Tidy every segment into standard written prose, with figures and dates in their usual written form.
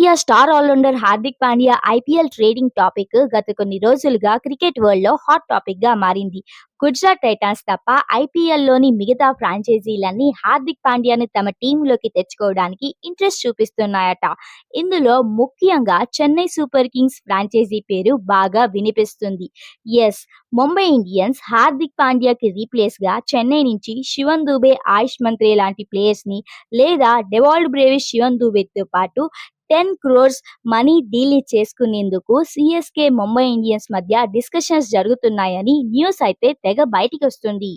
Team India star all rounder Hardik Pandya IPL trading topic గత కొన్ని రోజులుగా క్రికెట్ వరల్డ్‌లో హాట్ టాపిక్‌గా మారింది. గుజరాత్ టైటాన్స్ తప్ప ఐపీఎల్‌లోని మిగతా ఫ్రాంచైజీలన్నీ హార్దిక్ పాండ్యాను తమ టీంలోకి తెచ్చుకోవడానికి ఇంట్రెస్ట్ చూపిస్తున్నాయట. ఇందులో ముఖ్యంగా చెన్నై సూపర్ కింగ్స్ ఫ్రాంచైజీ పేరు బాగా వినిపిస్తుంది. యెస్, ముంబై ఇండియన్స్ హార్దిక్ పాండ్యాకి రీప్లేస్‌గా చెన్నై నుంచి శివన్ దుబే, ఆయుష్ మంత్రే లాంటి ప్లేయర్స్‌ని లేదా డెవాల్డ్ బ్రేవిస్ శివన్ దుబేతో పాటు 10 క్రోర్స్ మనీ డీల్ చేసుకునేందుకు సీఎస్కే ముంబై ఇండియన్స్ మధ్య డిస్కషన్స్ జరుగుతున్నాయని న్యూస్ అయితే తెగ బయటికొస్తుంది.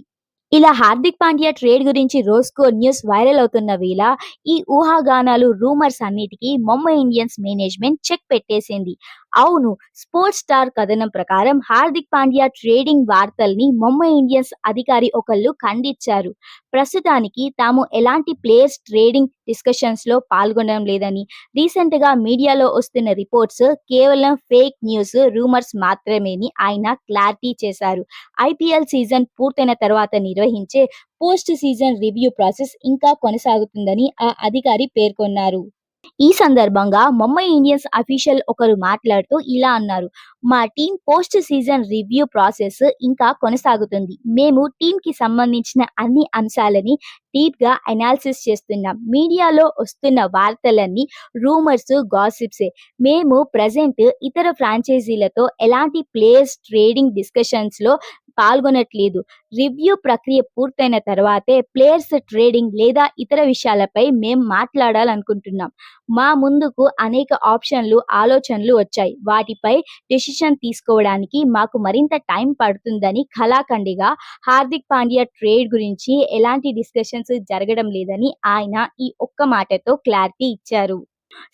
ఇలా హార్దిక్ పాండ్యా ట్రేడ్ గురించి రోజుకో న్యూస్ వైరల్ అవుతున్న వేళ ఈ ఊహాగానాలు, రూమర్స్ అన్నిటికీ ముంబై ఇండియన్స్ మేనేజ్మెంట్ చెక్ పెట్టేసింది. అవును, స్పోర్ట్స్ స్టార్ కథనం ప్రకారం హార్దిక్ పాండ్యా ట్రేడింగ్ వార్తల్ని ముంబై ఇండియన్స్ అధికారి ఒకళ్ళు ఖండించారు. ప్రస్తుతానికి తాము ఎలాంటి ప్లేయర్స్ ట్రేడింగ్ డిస్కషన్స్ లో పాల్గొనడం లేదని, రీసెంట్ గా మీడియాలో వస్తున్న రిపోర్ట్స్ కేవలం ఫేక్ న్యూస్, రూమర్స్ మాత్రమేని ఆయన క్లారిటీ చేశారు. ఐపీఎల్ సీజన్ పూర్తయిన తర్వాత నిర్వహించే పోస్ట్ సీజన్ రివ్యూ ప్రాసెస్ ఇంకా కొనసాగుతుందని ఆ అధికారి పేర్కొన్నారు. ఈ సందర్భంగా ముంబై ఇండియన్స్ అఫీషియల్ ఒకరు మాట్లాడుతూ ఇలా అన్నారు: మా team post season review process ఇంకా కొనసాగుతుంది. మేము టీంకి సంబంధించిన అన్ని అంశాలని డీప్ గా అనాలిసిస్ చేస్తున్నాం. మీడియాలో వస్తున్న వార్తలన్నీ రూమర్స్, గాసిప్సే. మేము ప్రజెంట్ ఇతర ఫ్రాంచైజీలతో ఎలాంటి ప్లేయర్స్ ట్రేడింగ్ డిస్కషన్స్ లో పాల్గొనట్లేదు. రివ్యూ ప్రక్రియ పూర్తయిన తర్వాతే ప్లేయర్స్ ట్రేడింగ్ లేదా ఇతర విషయాలపై మేం మాట్లాడాలనుకుంటున్నాం. మా ముందుకు అనేక ఆప్షన్లు, ఆలోచనలు వచ్చాయి. వాటిపై డెసిషన్ తీసుకోవడానికి మాకు మరింత టైం పడుతుందని ఖలాఖండిగా హార్దిక్ పాండ్యా ట్రేడ్ గురించి ఎలాంటి డిస్కషన్స్ జరగడం లేదని ఆయన ఈ ఒక్క మాటతో క్లారిటీ ఇచ్చారు.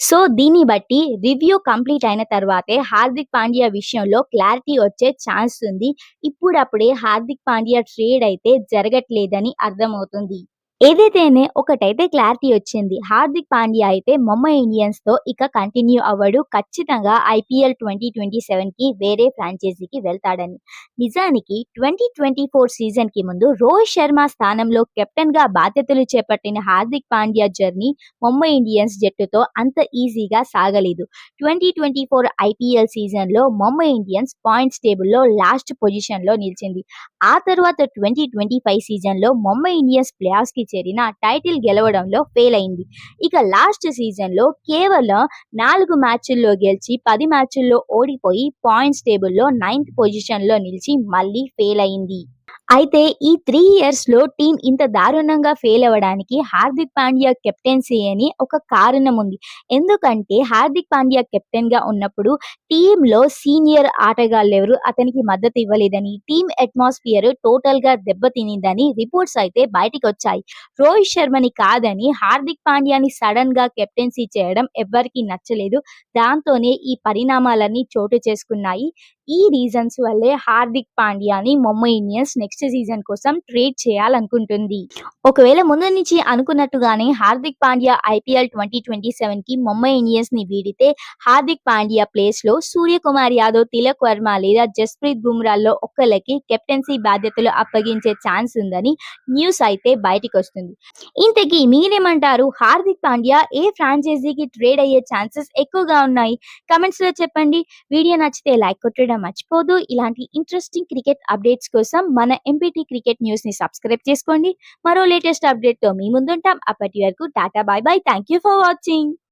సో దీన్ని బట్టి రివ్యూ కంప్లీట్ అయిన తర్వాతే హార్దిక్ పాండ్యా విషయంలో క్లారిటీ వచ్చే ఛాన్స్ ఉంది. ఇప్పుడప్పుడే హార్దిక్ పాండ్యా ట్రేడ్ అయితే జరగట్లేదని అర్థమవుతుంది. ఏదైతేనే ఒకటైతే క్లారిటీ వచ్చింది. హార్దిక్ పాండ్యా అయితే ముంబై ఇండియన్స్ తో ఇక కంటిన్యూ అవ్వడు. ఖచ్చితంగా ఐపీఎల్ 2027కి వేరే ఫ్రాంచైజీకి వెళ్తాడని. నిజానికి 2024 సీజన్ కి ముందు రోహిత్ శర్మ స్థానంలో కెప్టెన్ గా బాధ్యతలు చేపట్టిన హార్దిక్ పాండ్యా జర్నీ ముంబై ఇండియన్స్ జట్టుతో అంత ఈజీగా సాగలేదు. 2024 ఐపీఎల్ సీజన్ లో ముంబై ఇండియన్స్ పాయింట్స్ టేబుల్లో లాస్ట్ పొజిషన్ లో నిలిచింది. ఆ తర్వాత 2025 సీజన్ లో ముంబై ఇండియన్స్ ప్లే ఆఫ్స్ కి చేరిన టైటిల్ గెలవడంలో ఫెయిల్ అయింది. ఇక లాస్ట్ సీజన్ లో కేవలం 4 మ్యాచ్ల్లో గెలిచి 10 మ్యాచ్ల్లో ఓడిపోయి పాయింట్స్ టేబుల్లో 9th పొజిషన్ లో నిలిచి మళ్ళీ ఫెయిల్ అయింది. అయితే ఈ 3 ఇయర్స్ లో టీం ఇంత దారుణంగా ఫెయిల్ అవ్వడానికి హార్దిక్ పాండ్యా కెప్టెన్సీ అని ఒక కారణం ఉంది. ఎందుకంటే హార్దిక్ పాండ్యా కెప్టెన్ గా ఉన్నప్పుడు టీంలో సీనియర్ ఆటగాళ్లెవరూ అతనికి మద్దతు ఇవ్వలేదని, టీం అట్మాస్ఫియర్ టోటల్ గా దెబ్బతినిందని రిపోర్ట్స్ అయితే బయటికి వచ్చాయి. రోహిత్ శర్మని కాదని హార్దిక్ పాండ్యాని సడన్ గా కెప్టెన్సీ చేయడం ఎవ్వరికీ నచ్చలేదు. దాంతోనే ఈ పరిణామాలన్నీ చోటు చేసుకున్నాయి. ఈ రీజన్స్ వల్లే హార్దిక్ పాండ్యాని ముంబై ఇండియన్స్ నెక్స్ట్ సీజన్ కోసం ట్రేడ్ చేయాలనుకుంటుంది. ఒకవేళ ముందు నుంచి అనుకున్నట్టుగానే హార్దిక్ పాండ్యా ఐపీఎల్ 2027కి ముంబై ఇండియన్స్ ని వీడితే హార్దిక్ పాండ్యా ప్లేస్ లో సూర్యకుమార్ యాదవ్, తిలక్ వర్మ లేదా జస్ప్రీత్ బుమ్రాల్లో ఒక్కళ్ళకి కెప్టెన్సీ బాధ్యతలు అప్పగించే ఛాన్స్ ఉందని న్యూస్ అయితే బయటికి వస్తుంది. ఇంతకీ మీరేమంటారు? హార్దిక్ పాండ్యా ఏ ఫ్రాంచైజీకి ట్రేడ్ అయ్యే ఛాన్సెస్ ఎక్కువగా ఉన్నాయి? కమెంట్స్ లో చెప్పండి. వీడియో నచ్చితే లైక్ కొట్టడం మర్చిపోదు. ఇలాంటి ఇంట్రెస్టింగ్ క్రికెట్ అప్డేట్స్ కోసం మన ఎంపీటీ క్రికెట్ న్యూస్ ని సబ్స్క్రైబ్ చేసుకోండి. మరో లేటెస్ట్ అప్డేట్ తో మీ ముందుంటాం. అప్పటి వరకు Tata, by by. Thank you for watching.